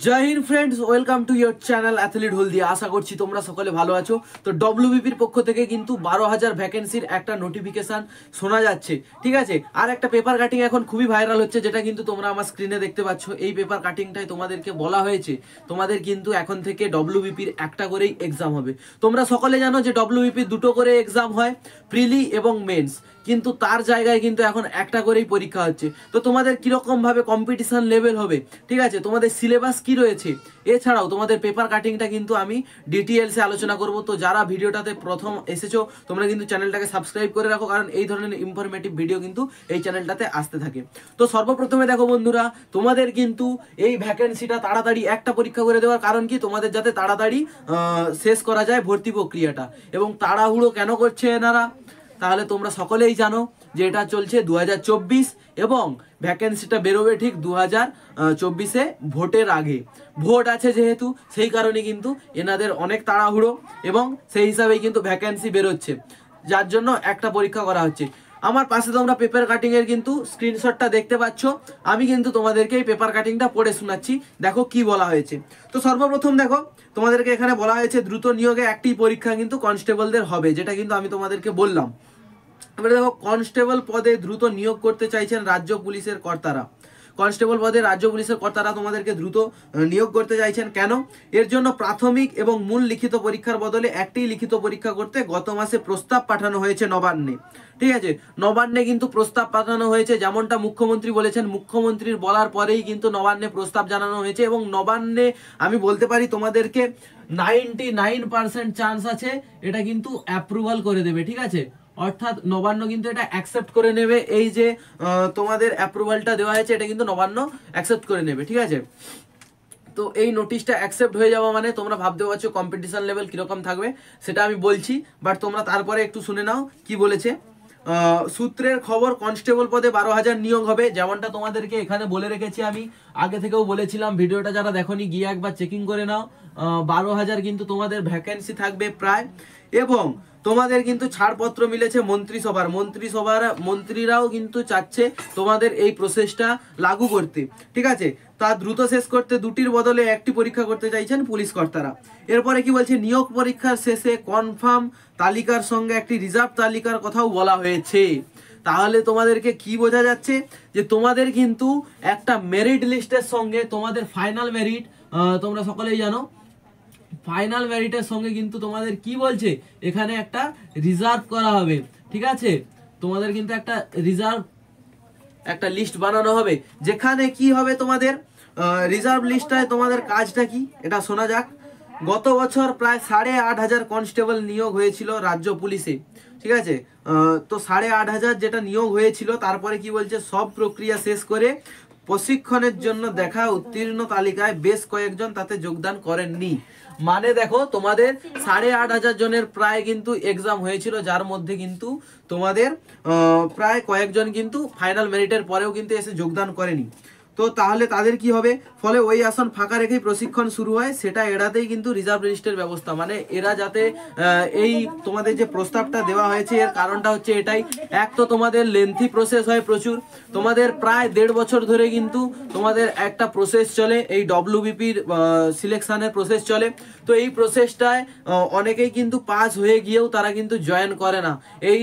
জয় হিন্দ friends, welcome to your channel athlete Haldia. আশা করছি তোমরা সকলে ভালো আছো। তো ডব্লিউবিপির পক্ষ থেকে কিন্তু 12,000 ভ্যাকেন্সির একটা নোটিফিকেশন শোনা যাচ্ছে, ঠিক আছে। আর একটা পেপার কাটিং এখন খুবই ভাইরাল হচ্ছে, যেটা কিন্তু তোমরা আমার স্ক্রিনে দেখতে পাচ্ছ। এই পেপার কাটিংটাই তোমাদেরকে বলা হয়েছে তোমাদের কিন্তু এখন থেকে ডব্লিউবিপির একটা করেই এক্সাম হবে। তোমরা সকলে জানো যে ডব্লিউবিপির দুটো করে এক্সাম হয়, প্রিলি এবং মেন্স, কিন্তু তার জায়গায় কিন্তু এখন একটা করেই পরীক্ষা হচ্ছে। তো তোমাদের কিরকম ভাবে কম্পিটিশন লেভেল হবে, ঠিক আছে, তোমাদের সিলেবাস কি রয়েছে, এছাড়াও তোমাদের পেপার কাটিংটা কিন্তু আমি ডিটেইলসে আলোচনা করব। তো যারা ভিডিওটাতে প্রথম এসেছো তোমরা কিন্তু চ্যানেলটাকে সাবস্ক্রাইব করে রাখো, কারণ এই ধরনের ইনফরমেটিভ ভিডিও কিন্তু এই চ্যানেলটাতে আসতে থাকে। তো সর্বপ্রথমে দেখো বন্ধুরা, তোমাদের কিন্তু এই ভ্যাকেন্সিটা তাড়াতাড়ি একটা পরীক্ষা করে দেওয়ার কারণ কি, তোমাদের যাতে তাড়াতাড়ি শেষ করা যায় ভর্তি প্রক্রিয়াটা। এবং তাড়াহুড়ো কেন করছে এনারা, তাহলে তোমরা সকলেই জানো যে এটা চলছে 2024 এবং ভ্যাকেন্সিটা বেরোবে ঠিক 2024-এ ভোটের আগে। ভোট আছে যেহেতু, সেই কারণে কিন্তু এনাদের অনেক তাড়াহুড়ো এবং সেই হিসাবেই কিন্তু ভ্যাকেন্সি বেরোচ্ছে, যার জন্য একটা পরীক্ষা করা হচ্ছে। আমার পাশে তোমরা পেপার কাটিং এর কিন্তু স্ক্রিনশটটা দেখতে পাচ্ছ। আমি কিন্তু তোমাদেরকে এই পেপার কাটিংটা পড়ে শোনাচ্ছি, দেখো কি বলা হয়েছে। তো সর্বপ্রথম দেখো, তোমাদেরকে এখানে বলা হয়েছে দ্রুত নিয়োগে একটি পরীক্ষা কিন্তু কনস্টেবলদের হবে, যেটা কিন্তু আমি তোমাদেরকে বললাম। এবারে দেখো, কনস্টেবল পদে দ্রুত নিয়োগ করতে চাইছেন রাজ্য পুলিশের কর্তারা। কনস্টেবল পদে রাজ্য পুলিশের কর্তারা তোমাদেরকে দ্রুত নিয়োগ করতে চাইছেন। কেন? এর জন্য প্রাথমিক এবং মূল লিখিত পরীক্ষার বদলে একটি লিখিত পরীক্ষা করতে গত মাসে প্রস্তাব পাঠানো হয়েছে নবান্নে, ঠিক আছে। নবান্নে কিন্তু প্রস্তাব পাঠানো হয়েছে, যেমনটা মুখ্যমন্ত্রী বলেছেন। মুখ্যমন্ত্রীর বলার পরেই কিন্তু নবান্নে প্রস্তাব জানানো হয়েছে এবং নবান্নে আমি বলতে পারি তোমাদেরকে 99% চান্স আছে এটা কিন্তু অ্যাপ্রুভাল করে দেবে, ঠিক আছে। অর্থাৎ নবান্ন কিন্তু এটা অ্যাকসেপ্ট করে নেবে। এই যে তোমাদের অ্যাপ্রুভালটা দেওয়া হয়েছে, এটা কিন্তু নবান্ন অ্যাকসেপ্ট করে নেবে, ঠিক আছে। তো এই নোটিশটা অ্যাকসেপ্ট হয়ে যাওয়া মানে তোমরা ভাবতে পারছো কম্পিটিশন লেভেল কিরকম থাকবে, সেটা আমি বলছি। বাট তোমরা তারপরে একটু শুনে নাও কি বলেছে। সূত্রের খবর, কনস্টেবল পদে 12,000 নিয়োগ হবে, যেমনটা তোমাদেরকে এখানে বলে রেখেছি। আমি আগে থেকেও বলেছিলাম, ভিডিওটা যারা দেখোনি গিয়ে একবার চেকিং করে নাও। 12,000 কিন্তু তোমাদের ভ্যাকেন্সি থাকবে প্রায়। এবং তোমাদের কিন্তু ছাড়পত্র মিলেছে মন্ত্রীরাও কিন্তু চাচ্ছে তোমাদের এই প্রসেসটা লাগু করতে, ঠিক আছে। তা দ্রুত শেষ করতে দুটির বদলে একটি পরীক্ষা করতে চাইছেন পুলিশ কর্তারা। এরপরে কি বলছে, নিয়োগ পরীক্ষার শেষে কনফার্ম তালিকার সঙ্গে একটি রিজার্ভ তালিকার কথাও বলা হয়েছে। তাহলে তোমাদেরকে কি বোঝা যাচ্ছে, যে তোমাদের কিন্তু একটা মেরিট লিস্টের সঙ্গে তোমাদের ফাইনাল মেরিট, তোমরা সকলেই জানো ফাইনাল মেরিটের সঙ্গে কিন্তু তোমাদের কি বলছে, এখানে একটা রিজার্ভ করা হবে, ঠিক আছে। তোমাদের কিন্তু একটা রিজার্ভ একটা লিস্ট বানানো হবে, যেখানে কি হবে তোমাদের রিজার্ভ লিস্টটায় তোমাদের কাজটা কি এটা শোনা যাক। গত বছর প্রায় 8,500 কনস্টেবল নিয়োগ হয়েছিল রাজ্য পুলিশে, ঠিক আছে। তো 8,500 যেটা নিয়োগ হয়েছিল, তারপরে কি বলছে, সব প্রক্রিয়া শেষ করে প্রশিক্ষণের জন্য দেখা উত্তীর্ণ তালিকায় বেশ কয়েকজন তাতে যোগদান করেননি। মানে দেখো, তোমাদের 8,500 জনের প্রায় কিন্তু এক্সাম হয়েছিল, যার মধ্যে কিন্তু তোমাদের প্রায় কয়েকজন কিন্তু ফাইনাল মেরিটের পরেও কিন্তু এসে যোগদান করেনি। তো তাহলে তাদের কি হবে, ফলে ওই আসন ফাঁকা রেখেই প্রশিক্ষণ শুরু হয়, সেটা এড়াতেই কিন্তু রিজার্ভ লিস্টের ব্যবস্থা। মানে এরা যাতে এই তোমাদের যে প্রস্তাবটা দেওয়া হয়েছে, এর কারণটা হচ্ছে এটাই। এক তো তোমাদের লেন্থি প্রসেস হয় প্রচুর, তোমাদের প্রায় 1.5 বছর ধরে কিন্তু তোমাদের একটা প্রসেস চলে, এই ডব্লিউবিপির সিলেকশনের প্রসেস চলে। তো এই প্রসেসটায় অনেকেই কিন্তু পাস হয়ে গিয়েও তারা কিন্তু জয়েন করে না, এই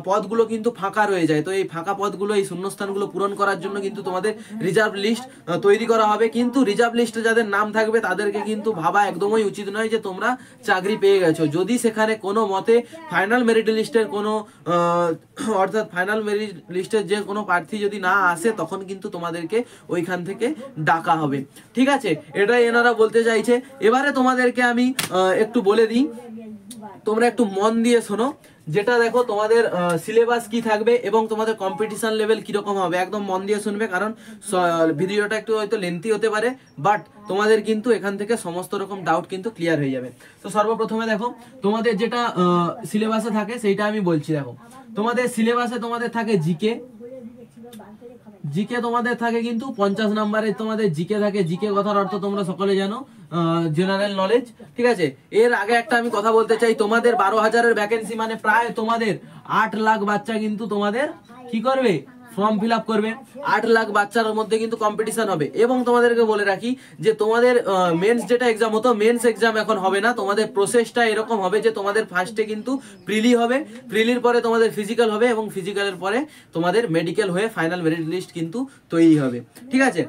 পদগুলো কিন্তু ফাঁকা রয়ে যায়। তো এই ফাঁকা পদগুলো, এই শূন্যস্থানগুলো পূরণ করার জন্য কিন্তু তোমাদের রিজার্ভ লিস্ট তৈরি করা হবে। কিন্তু রিজার্ভ লিস্টে যাদের নাম থাকবে তাদেরকে কিন্তু ভাবা একদমই উচিত নয় যে তোমরা চাকরি পেয়ে গেছো। যদি সেখানে কোনো মতে ফাইনাল মেরিট লিস্টের কোনো অর্থাৎ ফাইনাল মেরিট লিস্টের যে কোনো প্রার্থী যদি না আসে, তখন কিন্তু তোমাদেরকে ওইখান থেকে ডাকা হবে, ঠিক আছে। এটাই এনারা বলতে চাইছে। এবারে তোমাদেরকে আমি একটু বলে দিই, তোমরা একটু মন দিয়ে শোনো। যেটা দেখো, তোমাদের সিলেবাস কি থাকবে এবং তোমাদের কম্পিটিশন লেভেল কিরকম হবে, একদম মন দিয়ে শুনবে, কারণ ভিডিওটা একটু হয়তো লেন্থি হতে পারে, বাট তোমাদের কিন্তু এখান থেকে সমস্ত রকম ডাউট কিন্তু ক্লিয়ার হয়ে যাবে। তো সর্বপ্রথমে দেখো, তোমাদের যেটা সিলেবাসে থাকে সেইটা আমি বলছি। দেখো, তোমাদের সিলেবাসে তোমাদের থাকে জিকে তোমাদের থাকে কিন্তু 50 নম্বরে তোমাদের জিকে থাকে। জিকে কথার অর্থ তোমরা সকলে জানো, জেনারেল নলেজ, ঠিক আছে। এর আগে একটা আমি কথা বলতে চাই, তোমাদের 12,000-এর ভ্যাকেন্সি মানে প্রায় তোমাদের 8 লাখ বাচ্চা কিন্তু তোমাদের কি করবে, ফর্ম ফিল আপ করবে। 8 লাখ বাচ্চার মধ্যে কিন্তু কম্পিটিশন হবে। এবং তোমাদেরকে বলে রাখি যে তোমাদের মেন্স যেটা এক্সাম হতো, মেন্স এক্সাম এখন হবে না। তোমাদের প্রসেসটা এরকম হবে যে তোমাদের ফার্স্টে কিন্তু প্রিলি হবে, প্রিলির পরে তোমাদের ফিজিক্যাল হবে, এবং ফিজিক্যালের পরে তোমাদের মেডিকেল হয়ে ফাইনাল মেরিট লিস্ট কিন্তু তৈরি হবে। ঠিক আছে,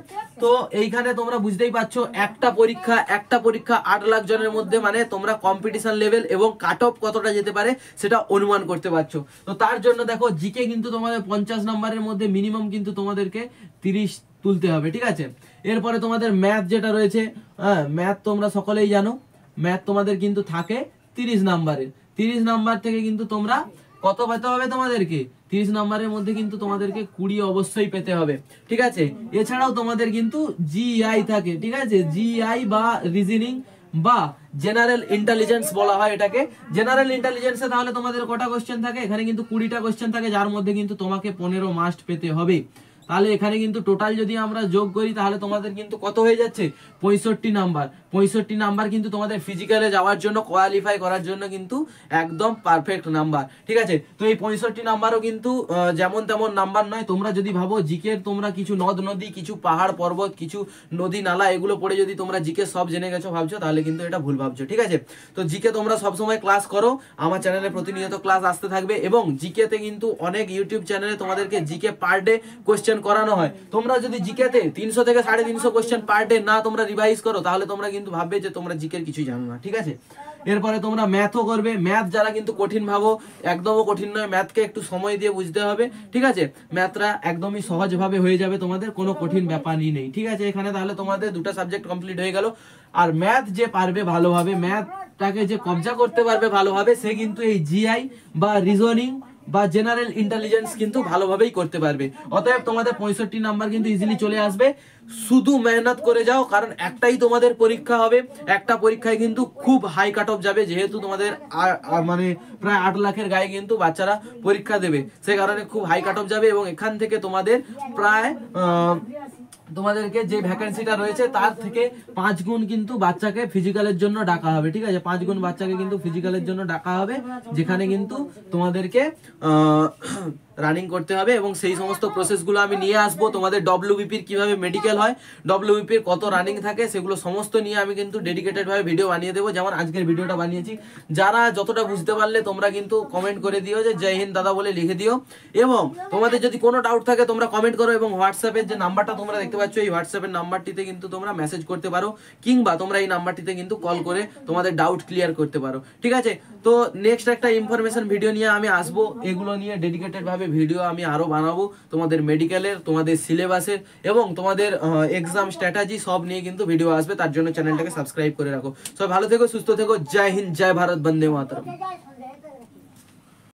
তো এইখানে তোমরা বুঝতেই পারছো একটা পরীক্ষা 8 লাখ জনের মধ্যে, মানে তোমরা কম্পিটিশন লেভেল এবং কাট অফ কতটা যেতে পারে সেটা অনুমান করতে পারছো। তো তার জন্য দেখো জিকে কিন্তু তোমাদের 50 নম্বরের মধ্যে মিনিমাম কিন্তু তোমাদেরকে 30 তুলতে হবে। ঠিক আছে, এরপরে তোমাদের ম্যাথ যেটা রয়েছে, ম্যাথ তোমরা সকলেই জানো, ম্যাথ তোমাদের কিন্তু থাকে 30 নাম্বারের। 30 নাম্বার থেকে কিন্তু তোমরা কত পেতে হবে তোমাদেরকে, 30 নাম্বারের মধ্যে কিন্তু তোমাদেরকে 20 অবশ্যই পেতে হবে। ঠিক আছে, এছাড়াও তোমাদের কিন্তু জিআই থাকে। ঠিক আছে, জিআই বা রিজনিং বা জেনারেল ইন্টেলিজেন্স বলা হয় এটাকে। জেনারেল ইন্টেলিজেন্সে তাহলে তোমাদের কটা কোশ্চেন থাকে, এখানে কিন্তু 20টা কোশ্চেন থাকে, যার মধ্যে কিন্তু তোমাকে 15 মাস্ট পেতে হবে। তাহলে এখানে কিন্তু টোটাল যদি আমরা যোগ করি তাহলে তোমাদের কিন্তু কত হয়ে যাচ্ছে, 65 নাম্বার। 65 নাম্বার কিন্তু তোমাদের ফিজিক্যালে যাওয়ার জন্য, কোয়ালিফাই করার জন্য কিন্তু একদম পারফেক্ট নাম্বার। ঠিক আছে, তো এই 65 নাম্বারও কিন্তু যেমন তেমন নাম্বার নয়। তোমরা যদি ভাবো জিকের তোমরা কিছু নদ নদী, কিছু পাহাড় পর্বত, কিছু নদী নালা এগুলো পড়ে যদি তোমরা জিকে সব জেনে গেছো ভাবছো, তাহলে কিন্তু এটা ভুল ভাবছো। ঠিক আছে, তো জিকে তোমরা সবসময় ক্লাস করো, আমার চ্যানেলে প্রতিনিয়ত ক্লাস আসতে থাকবে। এবং জিকেতে কিন্তু অনেক ইউটিউব চ্যানেলে তোমাদেরকে জিকে পার ডে কোশ্চেন করানো হয়। তোমরা যদি জিকেতে 300 থেকে 350 কোশ্চেন পার ডে না তোমরা রিভাইজ করো, তাহলে তোমরা কিন্তু ভাববে যে তোমরা জিকের কিছুই জানো না। ঠিক আছে, এরপরে তোমরা ম্যাথও করবে। ম্যাথ যারা কিন্তু কঠিন ভাবো, একদমও কঠিন নয়, ম্যাথকে একটু সময় দিয়ে বুঝতে হবে। ঠিক আছে, ম্যাথটা একদমই সহজভাবে হয়ে যাবে, তোমাদের কোনো কঠিন ব্যাপারই নেই। ঠিক আছে, এখানে তাহলে তোমাদের 2টা সাবজেক্ট কমপ্লিট হয়ে গেল। আর ম্যাথ যে পারবে ভালোভাবে, ম্যাথটাকে যে কবজা করতে পারবে ভালোভাবে, সে কিন্তু এই জিআই বা রিজনিং বা জেনারেল ইন্টেলিজেন্স কিন্তু ভালোভাবেই করতে পারবে। অতএব তোমাদের 65 নাম্বার কিন্তু ইজিলি চলে আসবে। শুধু মেহনত করে যাও, কারণ একটাই তোমাদের পরীক্ষা হবে। একটা পরীক্ষায় কিন্তু খুব হাই কাট অফ যাবে, যেহেতু তোমাদের মানে প্রায় 8 লাখের গায়ে কিন্তু বাচ্চারা পরীক্ষা দেবে, সে কারণে খুব হাই কাট অফ যাবে। এবং এখান থেকে তোমাদের প্রায় তোমাদেরকে যে ভ্যাকেন্সিটা রয়েছে তার থেকে 5 গুণ কিন্তু বাচ্চাকে ফিজিক্যালের জন্য ডাকা হবে। ঠিক আছে, 5 গুণ বাচ্চাকে কিন্তু ফিজিক্যালের জন্য ডাকা হবে, যেখানে কিন্তু তোমাদেরকে রানিং করতে হবে। এবং সেই সমস্ত প্রসেসগুলো আমি নিয়ে আসবো। তোমাদের ডব্লিউবিপির কিভাবে মেডিকেল হয়, ডব্লিউবিপির কত রানিং থাকে, সেগুলো সমস্ত নিয়ে আমি কিন্তু ডেডিকেটেড ভাবে ভিডিও বানিয়ে দেবো, যেমন আজকের ভিডিওটা বানিয়েছি। যারা যতটা বুঝতে পারলে তোমরা কিন্তু কমেন্ট করে দিও যে জয় হিন্দ দাদা বলে লিখে দিও। এবং তোমাদের যদি কোনো ডাউট থাকে তোমরা কমেন্ট করো, এবং হোয়াটসঅ্যাপের যে নাম্বারটা তোমরা দেখতে পাচ্ছ, এই হোয়াটসঅ্যাপের নাম্বারটিতে কিন্তু তোমরা মেসেজ করতে পারো, কিংবা তোমরা এই নাম্বারটিতে কিন্তু কল করে তোমাদের ডাউট ক্লিয়ার করতে পারো। ঠিক আছে, তো নেক্সট একটা ইনফরমেশন ভিডিও নিয়ে আমি আসবো। এগুলো নিয়ে ডেডিকেটেড ভাবে ভিডিও আমি আরো বানাবো, তোমাদের মেডিকেলের, তোমাদের সিলেবাসের এবং তোমাদের এক্সাম স্ট্র্যাটেজি সব নিয়ে কিন্তু ভিডিও আসবে। তার জন্য চ্যানেলটাকে সাবস্ক্রাইব করে রাখো। সবাই ভালো থেকো, সুস্থ থেকো। জয় হিন্দ, জয় ভারত, বন্দে মাতরম।